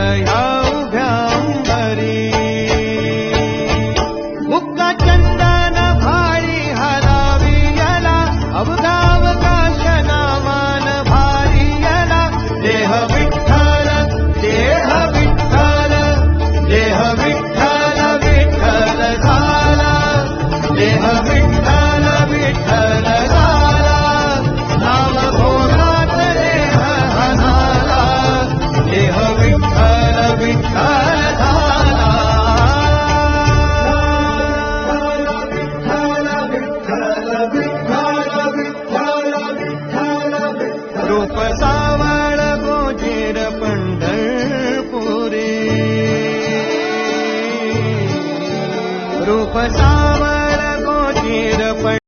ह्या उभ्या अंबरी मुक्ता चंदन भाळी हलावी याला अवघावकाश नामान भारी याला देह विठ्ठल देह विठ्ठल देह विठ्ठल विठ्ठल झाला देह विठ्ठल विठ्ठल झाला नाम भोगात देह हनाला देह विठ्ठल विठ्ठल झाला रूप सावळ गोजीर पंढरपुरे रूप सावळ गोजीर